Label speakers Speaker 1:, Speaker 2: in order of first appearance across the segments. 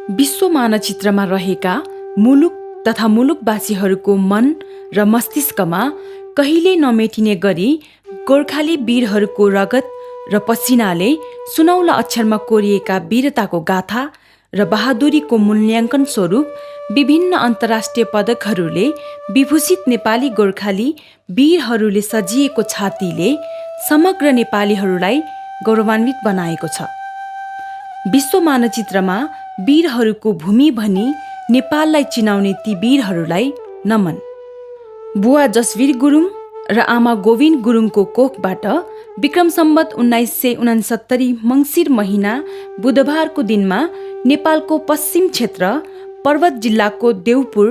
Speaker 1: विश्व मानचित्रमा रहेका मुलुक तथा मुलुकवासीहरूको मन र मस्तिष्कमा कहिल्यै नमेटिने गरी गोर्खाली वीरहरूको रगत र पसिनाले सुनौला अक्षरमा कोरिएका वीरताको गाथा र बहादुरीको मूल्याङ्कन स्वरूप विभिन्न अन्तर्राष्ट्रिय पदकहरूले विभूषित नेपाली गोर्खाली वीरहरूले सजिएको छातीले समग्र नेपालीहरूलाई गौरवान्वित बनाएको छ। विश्व मानचित्रमा वीरहरूको भूमि भनी नेपाललाई चिनाउने ती वीरहरूलाई नमन। बुवा जसवीर गुरुङ र आमा गोविन्द गुरुङको कोखबाट विक्रम सम्वत 1969 मङ्सिर महिना बुधबारको दिनमा नेपालको पश्चिम क्षेत्र पर्वत जिल्लाको देउपुर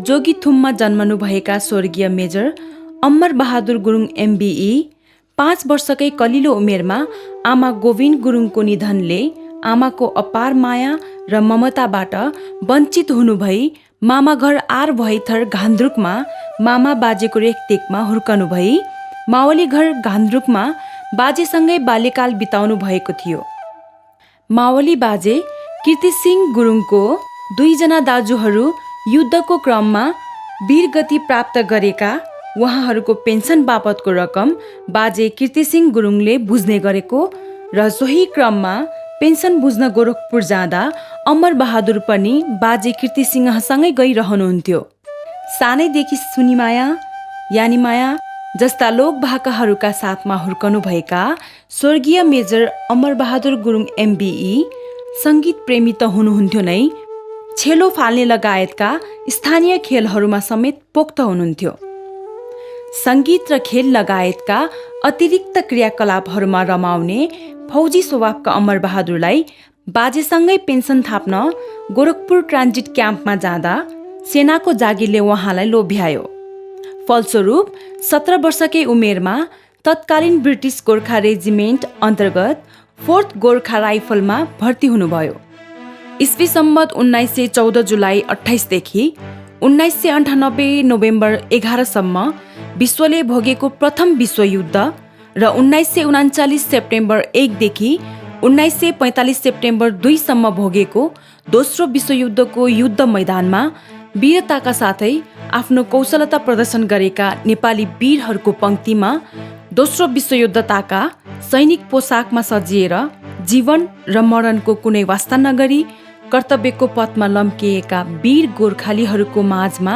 Speaker 1: जोगीथुममा जन्मनुभएका स्वर्गीय मेजर अमर बहादुर गुरुङ MBE 5 वर्षकै कलिलो उमेरमा आमा गोविन्द गुरुङको निधनले आमाको अपार माया र ममताबाट वञ्चित हुनुभई मामा घर आर भैथर घान्द्रुकमा मामा बाजेको रेखदेखमा हुर्कनु भई मावली घर घान्द्रुकमा बाजेसँगै बाल्यकाल बिताउनु भएको थियो। मावली बाजे कीर्तिसिंह गुरुङको 2 जना दाजुहरू युद्धको क्रममा वीरगति प्राप्त गरेका उहाँहरूको पेन्सन बापतको रकम बाजे कीर्तिसिंह गुरुङले बुझ्ने गरेको र सोही क्रममा पेन्सन बुझ्न गोरखपुर जाँदा अमर बहादुर पनि बाजे कीर्तिसिंहसँगै गइरहनुहुन्थ्यो। सानैदेखि सुनिमाया यानीमाया जस्ता लोकभाकाहरूका साथमा हुर्कनुभएका स्वर्गीय मेजर अमर बहादुर गुरुङ MBE सङ्गीत प्रेमी त हुनुहुन्थ्यो नै, छेलो फाल्ने लगायतका स्थानीय खेलहरूमा समेत पोख्त हुनुहुन्थ्यो। सङ्गीत र खेल लगायतका अतिरिक्त क्रियाकलापहरूमा रमाउने फौजी स्वभावका अमर बहादुरलाई बाजेसँगै पेन्सन थाप्न गोरखपुर ट्रान्जिट क्याम्पमा जाँदा सेनाको जागिरले उहाँलाई लोभ्यायो। फलस्वरूप 17 वर्षकै उमेरमा तत्कालीन ब्रिटिस गोर्खा रेजिमेन्ट अन्तर्गत 4th गोर्खा राइफलमा भर्ती हुनुभयो। इस्वी सम्वत 1914 जुलाई 28 देखि 1998 नोभेम्बर 11 सम्म विश्वले भोगेको प्रथम विश्वयुद्ध र 1939 सेप्टेम्बर 1 देखि 1945 सेप्टेम्बर 2 सम्म भोगेको दोस्रो विश्वयुद्धको युद्ध मैदानमा वीरताका साथै आफ्नो कौशलता प्रदर्शन गरेका नेपाली वीरहरूको पङ्क्तिमा दोस्रो विश्वयुद्धताका सैनिक पोसाकमा सजिएर जीवन र मरणको कुनै वास्ता नगरी कर्तव्यको पथमा लम्किएका वीर गोर्खालीहरूको माझमा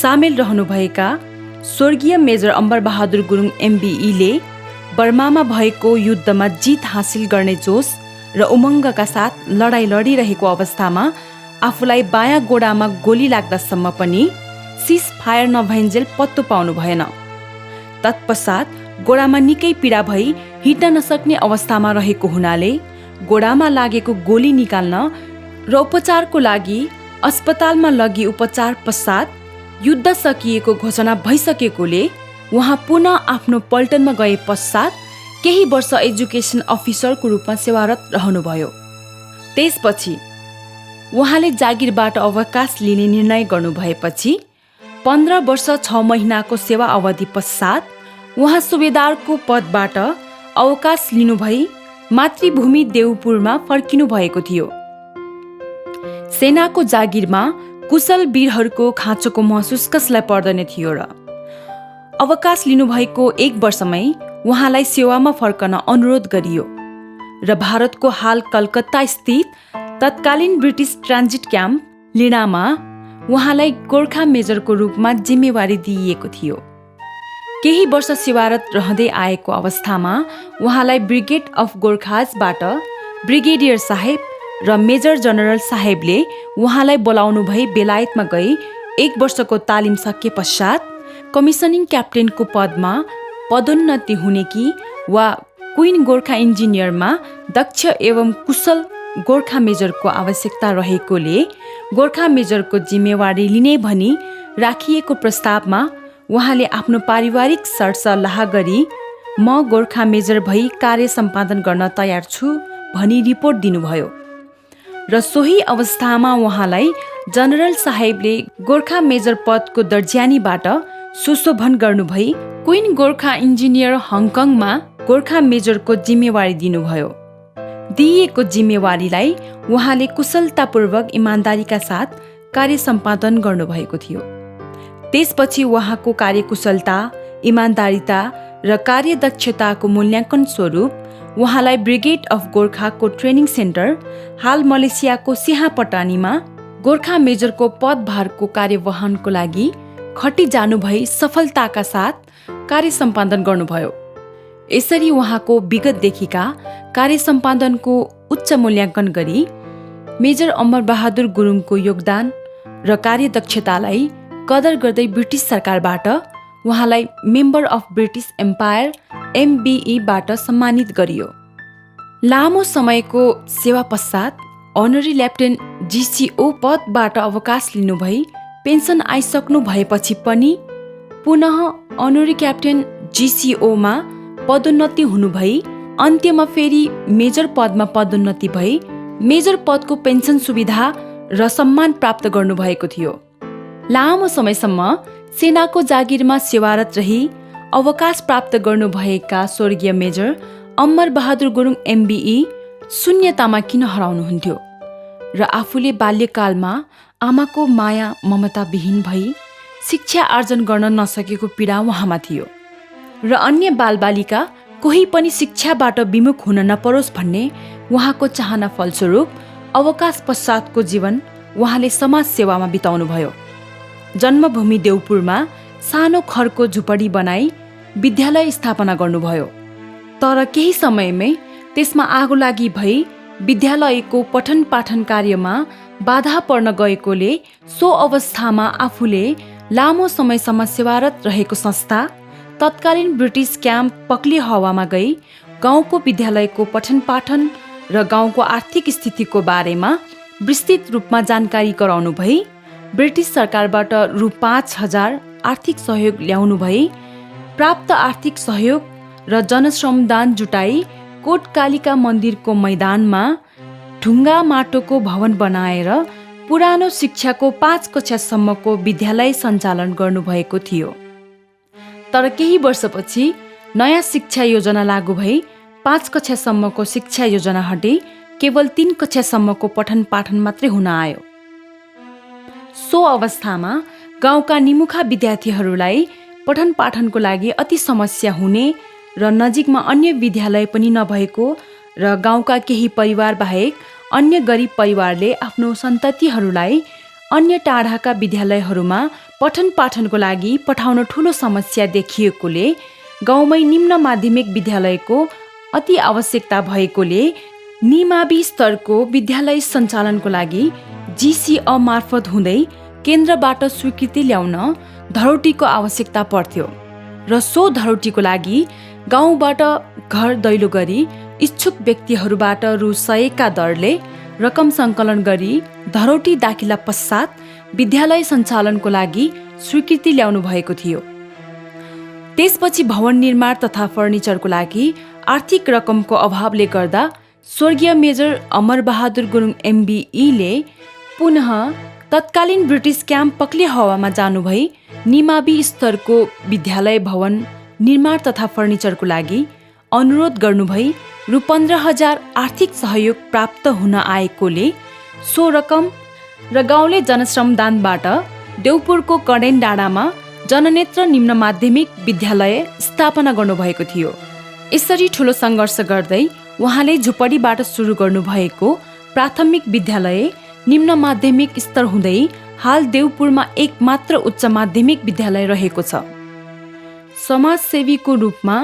Speaker 1: सामेल रहनुभएका स्वर्गीय मेजर अमर बहादुर गुरुङ MBE ले बर्मामा भएको युद्धमा जित हासिल गर्ने जोस र उमङ्गका साथ लडाईँ लडिरहेको अवस्थामा आफूलाई बायाँ गोडामा गोली लाग्दासम्म पनि सिज फायर नभइन्जेल पत्तो पाउनु भएन। तत्पश्चात गोडामा निकै पीडा भई हिँड्न नसक्ने अवस्थामा रहेको हुनाले गोडामा लागेको गोली निकाल्न र उपचारको लागि अस्पतालमा लगी उपचार पश्चात युद्ध सकिएको घोषणा भइसकेकोले उहाँ पुनः आफ्नो पल्टनमा गए पश्चात केही वर्ष एजुकेसन अफिसरको रूपमा सेवारत रहनुभयो। त्यसपछि उहाँले जागिरबाट अवकाश लिने निर्णय गर्नुभएपछि 15 वर्ष 6 महिनाको सेवा अवधि पश्चात उहाँ सुबेदारको पदबाट अवकाश लिनुभई मातृभूमि देउपुरमा फर्किनु भएको थियो। सेनाको जागिरमा कुशल वीरहरूको खाँचोको महसुस कसलाई पर्दैन थियो र अवकाश लिनुभएको 1 वर्षमै उहाँलाई सेवामा फर्कन अनुरोध गरियो र भारतको हाल कलकत्ता स्थित तत्कालीन ब्रिटिस ट्रान्जिट क्याम्प लिडामा उहाँलाई गोर्खा मेजरको रूपमा जिम्मेवारी दिइएको थियो। केही वर्ष सेवारत रहँदै आएको अवस्थामा उहाँलाई ब्रिगेड अफ गोर्खाजबाट ब्रिगेडियर साहेब र मेजर जनरल साहेबले उहाँलाई बोलाउनु भई बेलायतमा गई 1 वर्षको तालिम सके पश्चात कमिसनिङ क्याप्टेनको पदमा पदोन्नति हुने कि वा क्वीन गोर्खा इन्जिनियरमा दक्ष एवं कुशल गोर्खा मेजरको आवश्यकता रहेकोले गोर्खा मेजरको जिम्मेवारी लिने भनी राखिएको प्रस्तावमा उहाँले आफ्नो पारिवारिक सरसल्लाह गरी म गोर्खा मेजर भई कार्य सम्पादन गर्न तयार छु भनी रिपोर्ट दिनुभयो र सोही अवस्थामा उहाँलाई जनरल साहेबले गोर्खा मेजर पदको दर्ज्यानीबाट सुशोभन गर्नुभई क्वीन गोर्खा इन्जिनियर हङकङमा गोर्खा मेजरको जिम्मेवारी दिनुभयो। दिइएको जिम्मेवारीलाई उहाँले कुशलतापूर्वक इमान्दारीका साथ कार्य सम्पादन गर्नुभएको थियो। त्यसपछि उहाँको कार्यकुशलता, इमान्दारिता र कार्यदक्षताको मूल्याङ्कन स्वरूप उहाँलाई ब्रिगेड अफ गोर्खाको ट्रेनिङ सेन्टर, हाल मलेसियाको सिंहापटानीमा गोर्खा मेजरको पदभारको कार्यवहनको लागि खटी जानुभई सफलताका साथ कार्य सम्पादन गर्नुभयो। यसरी उहाँको विगतदेखिका कार्य सम्पादनको उच्च मूल्याङ्कन गरी मेजर अमरबहादुर गुरुङको योगदान र कार्यदक्षतालाई कदर गर्दै ब्रिटिस सरकारबाट उहाँलाई member of British empire MBE बाट सम्मानित गरियो। लामो समयको सेवा पश्चात अनरी लेफ्टेनेन्ट GCO पदबाट अवकाश लिनुभई पेन्सन आइसक्नु भएपछि पनि पुनः अनरी क्याप्टेन GCO मा पदोन्नति हुनुभई अन्त्यमा फेरि मेजर पदमा पदोन्नति भई मेजर पदको पेन्सन सुविधा र सम्मान प्राप्त गर्नुभएको थियो। लामो समयसम्म सेनाको जागिरमा सेवारत रही अवकाश प्राप्त गर्नुभएका स्वर्गीय मेजर अमरबहादुर गुरुङ MBE शून्यतामा किन हराउनुहुन्थ्यो र आफूले बाल्यकालमा आमाको माया ममता विहीन भई शिक्षा आर्जन गर्न नसकेको पीडा उहाँमा थियो र अन्य बालबालिका कोही पनि शिक्षाबाट विमुख हुन नपरोस् भन्ने उहाँको चाहना फलस्वरूप अवकाश पश्चातको जीवन उहाँले समाज सेवामा बिताउनुभयो। जन्मभूमि देउपुरमा सानो खरको झुपडी बनाई विद्यालय स्थापना गर्नुभयो। तर केही समयमै त्यसमा आगो लागि भई विद्यालयको पठन पाठन कार्यमा बाधा पर्न गएकोले सो अवस्थामा आफूले लामो समयसम्म सेवारत रहेको संस्था तत्कालीन ब्रिटिस क्याम्प पक्ली हावामा गई गाउँको विद्यालयको पठन पाठन र गाउँको आर्थिक स्थितिको बारेमा विस्तृत रूपमा जानकारी गराउनु भई ब्रिटिस सरकारबाट रु 5,000 आर्थिक सहयोग ल्याउनु भई प्राप्त आर्थिक सहयोग र जनश्रमदान जुटाई कोटकालिका मन्दिरको मैदानमा ढुङ्गा माटोको भवन बनाएर पुरानो शिक्षाको 5 कक्षासम्मको विद्यालय सञ्चालन गर्नुभएको थियो। तर केही वर्षपछि नयाँ शिक्षा योजना लागू भई 5 कक्षासम्मको शिक्षा योजना हटी केवल 3 कक्षासम्मको पठन पाठन मात्रै हुन आयो। सो अवस्थामा गाउँका निमुखा विद्यार्थीहरूलाई पठन पाठनको लागि अति समस्या हुने र नजिकमा अन्य विद्यालय पनि नभएको र गाउँका केही परिवार बाहेक अन्य गरिब परिवारले आफ्नो सन्ततिहरूलाई अन्य टाढाका विद्यालयहरूमा पठन पाठनको लागि पठाउन ठूलो समस्या देखिएकोले गाउँमै निम्न माध्यमिक विद्यालयको अति आवश्यकता भएकोले निमावि स्तरको विद्यालय सञ्चालनको लागि GCO मार्फत हुँदै केन्द्रबाट स्वीकृति ल्याउन धरोटीको आवश्यकता पर्थ्यो र सो धरोटीको लागि गाउँबाट घर दैलो गरी इच्छुक व्यक्तिहरूबाट रु 100 का दरले रकम सङ्कलन गरी धरोटी दाखिला पश्चात विद्यालय सञ्चालनको लागि स्वीकृति ल्याउनु भएको थियो। त्यसपछि भवन निर्माण तथा फर्निचरको लागि आर्थिक रकमको अभावले गर्दा स्वर्गीय मेजर अमरबहादुर गुरुङ MBE ले पुनः तत्कालीन ब्रिटिस क्याम्प पक्ली हावामा जानुभई निमावि स्तरको विद्यालय भवन निर्माण तथा फर्निचरको लागि अनुरोध गर्नुभई रु 15,000 आर्थिक सहयोग प्राप्त हुन आएकोले सो रकम र गाउँले जनश्रमदानबाट देउपुरको कडेन डाँडामा जननेत्र निम्न माध्यमिक विद्यालय स्थापना गर्नुभएको थियो। यसरी ठूलो सङ्घर्ष गर्दै उहाँले झुपडीबाट सुरु गर्नुभएको प्राथमिक विद्यालय निम्न माध्यमिक स्तर हुँदै हाल देउपुरमा एक मात्र उच्च माध्यमिक विद्यालय रहेको छ। समाजसेवीको रूपमा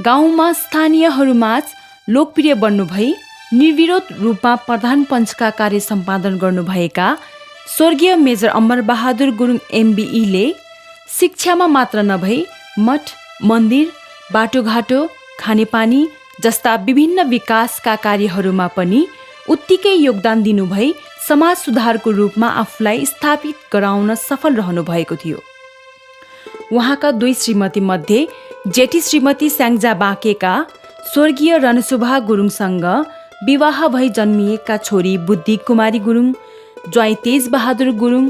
Speaker 1: गाउँमा स्थानीयहरूमाझ लोकप्रिय बन्नुभई निर्विरोध रूपमा प्रधान पञ्चका कार्य सम्पादन गर्नुभएका स्वर्गीय मेजर अमरबहादुर गुरुङ MBE ले शिक्षामा मात्र नभई मठ मन्दिर बाटोघाटो खानेपानी जस्ता विभिन्न विकासका कार्यहरूमा पनि उत्तिकै योगदान दिनुभई समाज सुधारको रूपमा आफूलाई स्थापित गराउन सफल रहनु भएको थियो। उहाँका 2 श्रीमती मध्ये जेठी श्रीमती स्याङ्जा बाँकेका स्वर्गीय रणशोभा गुरुङसँग विवाह भई जन्मिएका छोरी बुद्धि कुमारी गुरुङ, ज्वाइँ तेज बहादुर गुरुङ,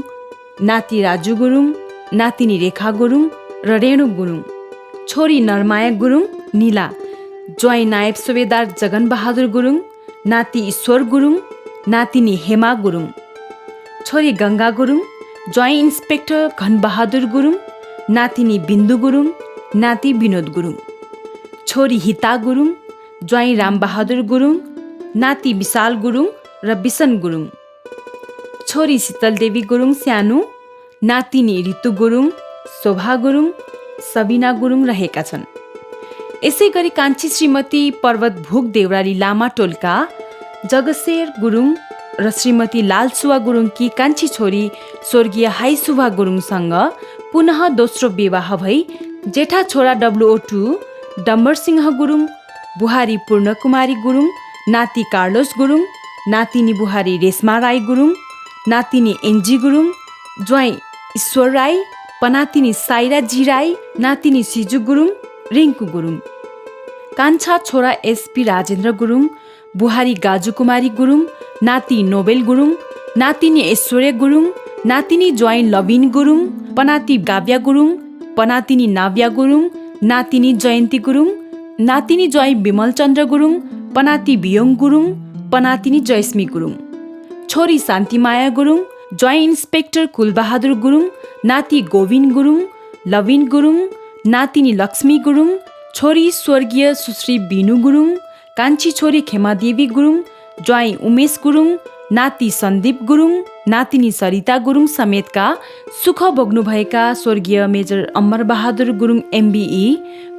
Speaker 1: नाति राजु गुरुङ, नातिनी रेखा गुरुङ र रेणु गुरुङ, छोरी नरमाया गुरुङ निला, ज्वाइँ नायब सुबेदार जगन बहादुर गुरुङ, नाति ईश्वर गुरुङ, नातिनी हेमा गुरुङ। छोरी गंगा गुरुङ, ज्वाइँ इन्सपेक्टर घनबहादुर गुरुङ, नातिनी बिन्दु गुरुङ, नाति विनोद गुरुङ। छोरी हिता गुरुङ, ज्वाइँ रामबहादुर गुरुङ, नाति विशाल गुरुङ र बिसन गुरुङ। छोरी शीतलदेवी गुरुङ सानो, नातिनी ऋतु गुरुङ, शोभा गुरुङ, सबिना गुरुङ रहेका छन्। यसै गरी कान्छी श्रीमती पर्वत भोग देउराली लामा टोलका जगशेर गुरुङ र श्रीमती लालसुवा गुरुङकी कान्छी छोरी स्वर्गीय हाइसुभा गुरुङसँग पुनः दोस्रो विवाह भई जेठा छोरा WO2 डम्बरसिंह गुरुङ, बुहारी पूर्णकुमारी गुरुङ, नाति कार्लोस गुरुङ, नातिनी बुहारी रेशमा राई गुरुङ, नातिनी एनजी गुरुङ, ज्वाइँ ईश्वर राई, पनातिनी साइरा जी राई, नातिनी सिजु गुरुङ, रिङ्कु गुरुङ। कान्छा छोरा SP राजेन्द्र गुरुङ, बुहारी गाजुकुमारी गुरुङ, नाति नोबेल गुरुङ, नातिनी ऐश्वर्य गुरुङ, नातिनी ज्वाइँ लविन गुरुङ, पनाति गाव्या गुरुङ, पनातिनी नाव्या गुरुङ, नातिनी जयन्ती गुरुङ, नातिनी ज्वाइँ विमलचन्द्र गुरुङ, पनाति बियोङ गुरुङ, पनातिनी जयस्मी गुरुङ। छोरी शान्तिमाया गुरुङ, ज्वाइँ इन्सपेक्टर कुलबहादुर गुरुङ, नाति गोविन्द गुरुङ, लविन गुरुङ, नातिनी लक्ष्मी गुरुङ। छोरी स्वर्गीय सुश्री बिनु गुरुङ, कान्छी छोरी खेमादेवी गुरुङ, ज्वाइँ उमेश गुरुङ, नाति सन्दीप गुरुङ, नातिनी सरिता गुरुङ समेतका सुख भोग्नुभएका स्वर्गीय मेजर अमरबहादुर गुरुङ MBE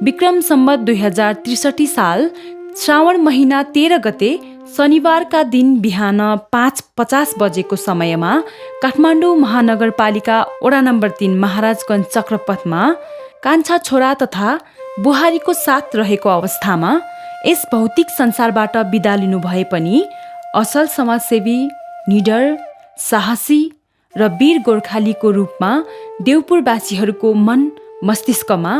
Speaker 1: विक्रम सम्वत 2063 साल श्रावण महिना 13 गते शनिबारका दिन बिहान 5:50 बजेको समयमा काठमाडौँ महानगरपालिका वडा नम्बर 3 महाराजगञ्ज चक्रपथमा कान्छा छोरा तथा बुहारीको साथ रहेको अवस्थामा यस भौतिक संसारबाट बिदा लिनु भए पनि असल समाजसेवी, निडर, साहसी र वीर गोर्खालीको रूपमा देवपुरवासीहरूको मन मस्तिष्कमा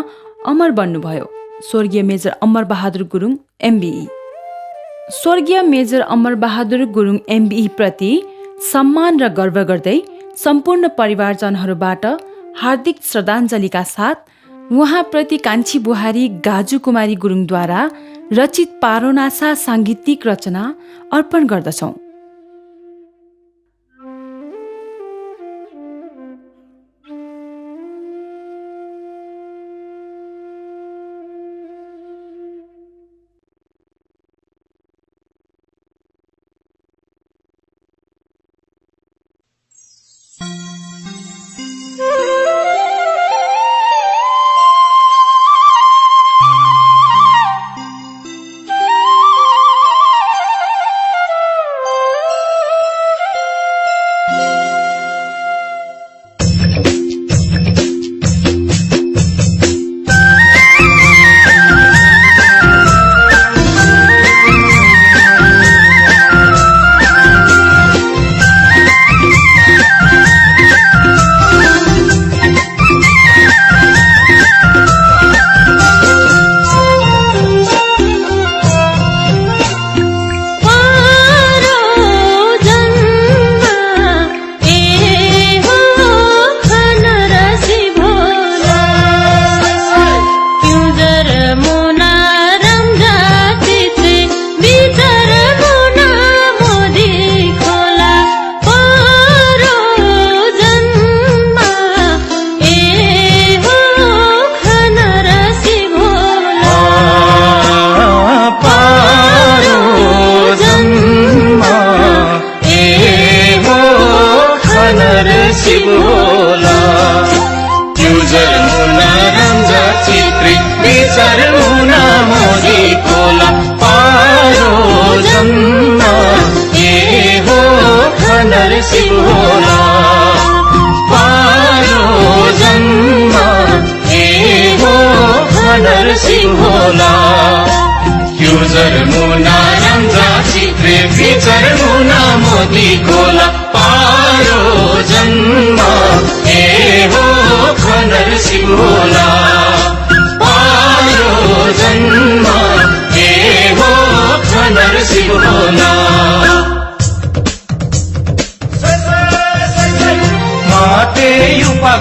Speaker 1: अमर बन्नुभयो। स्वर्गीय मेजर अमरबहादुर गुरुङ MBE। स्वर्गीय मेजर अमरबहादुर गुरुङ MBE प्रति सम्मान र गर्व गर्दै सम्पूर्ण परिवारजनहरूबाट हार्दिक श्रद्धाञ्जलीका साथ उहाँप्रति कान्छी बुहारी गाजु कुमारी गुरुङद्वारा रचित पारोनासा साङ्गीतिक रचना अर्पण गर्दछौँ।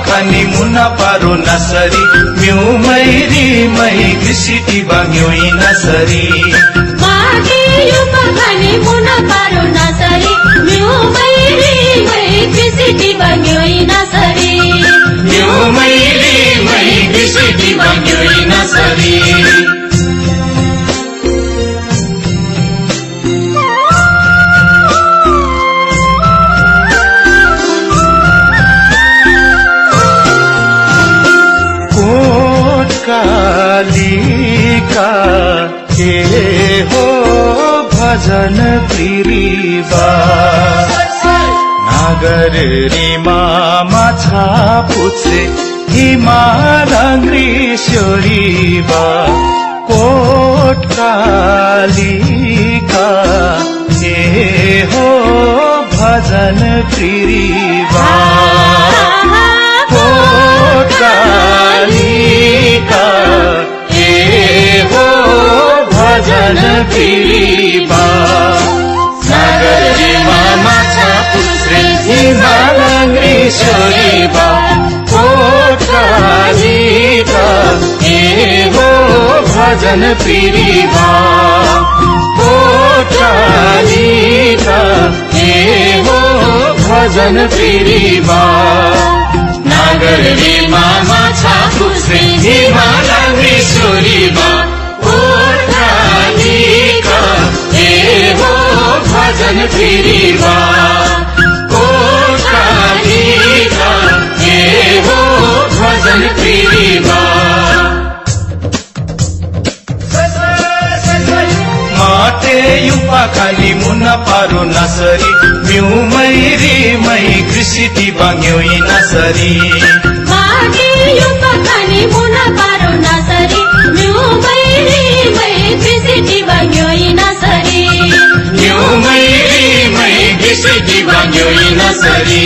Speaker 2: खानी मुना पारो नसरी म्यू मैरी मही घिसिटी बांग्योई नसरी माटी युपा खानी
Speaker 3: मुना पारो नसरी म्यू मै कृषि बन्योई नसरी
Speaker 2: म्यू मै कृषि बन्योई नसरी कालिका के हो भजन प्रिरिबा नागर रिमा माछा पुछे हिमालङ्ग्री श्योरीबा कोट कालिका के हो भजन प्रिरिबा कोट कालिका हो भजन प्रिरिबा नागरीमा माछा पुछे हिमालङ्ग्री श्योरीबा कोट कालिका हो भजन प्रिरिबा कोट कालिका हो भजन प्रिरिबा नागरीमा माछा पुछे हिमालङ्ग्री श्योरीबा कोट कालिका हो भजन प्रिरिबा कोट कालिका हो भजन प्रिरिबा माटे युपा खाली मुना पारो नसरी म्यू मै कृषि बन्योई नसरी
Speaker 3: माटे युपा खाली मुना पारो नसरी म्यू मै कृषि बन्योई नसरी
Speaker 2: म्यू मै कृषि बन्योई नसरी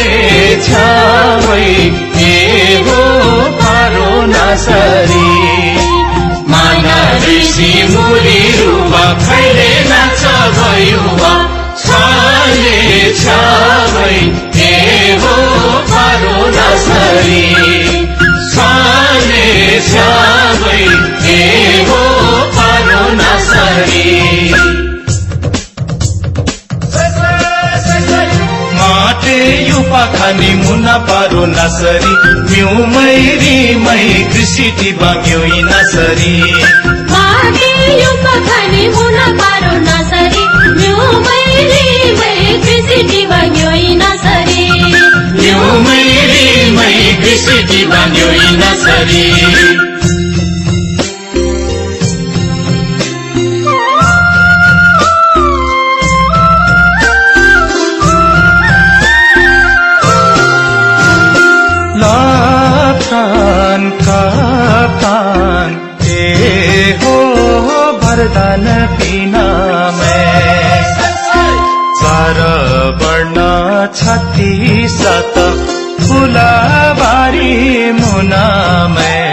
Speaker 2: नसरी छाले छावै हो पारो नसरी माना ऋषि मुनि रुवा खैले नाच भयुवा छाले छावै हो पारो नसरी छाले छावै हो पारो नसरी युपा खानी मुना पारो नसरी म्यू मै कृषि बन्योई नसरी
Speaker 3: माटे युपा खानी मुना पारो नसरी म्यू मै कृषि बन्योई नसरी
Speaker 2: म्यू मै कृषि बन्योई नसरी काप्तान हो वरदान पिना में चार वर्ण 36 फुलबारी मुना में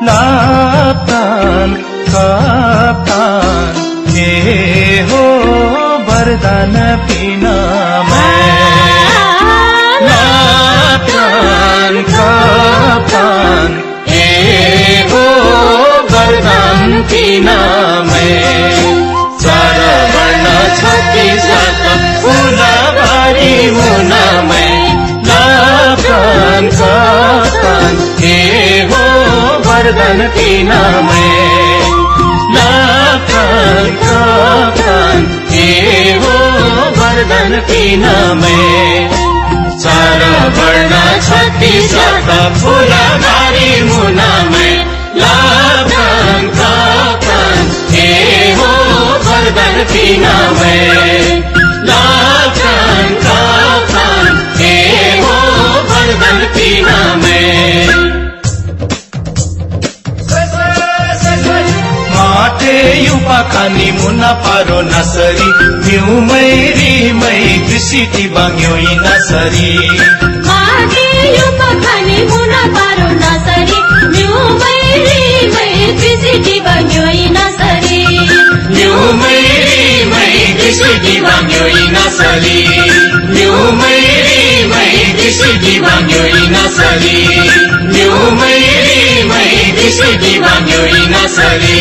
Speaker 2: लाप्तान काप्तान हो वरदान पिना में लाप्तान काप्तान हो वरदान पिना में चार वर्ण 36 फुलबारी मुना में लाप्तान काप्तान हो वरदान पिना में लाप्तान काप्तान हो वर्धन तिनमै चार वर्ण 36 फुलबारी मुनामै लाभन कफन हे हो वर्धन तिनमै लाभन कफन हे हो वर्धन तिनमै माटे युपा खानी मुना पारो नसरी म्युमै रिमै कृषि बाङ्यो नसरी
Speaker 3: माटे युपा खानी मुना पारो नसरी म्युमै रिमै कृषि बाङ्यो नसरी
Speaker 2: म्युमै रिमै कृषि बाङ्यो नसरी म्युमै रिमै कृषि बाङ्यो नसरी म्युमै रिमै कृषि बाङ्यो नसरी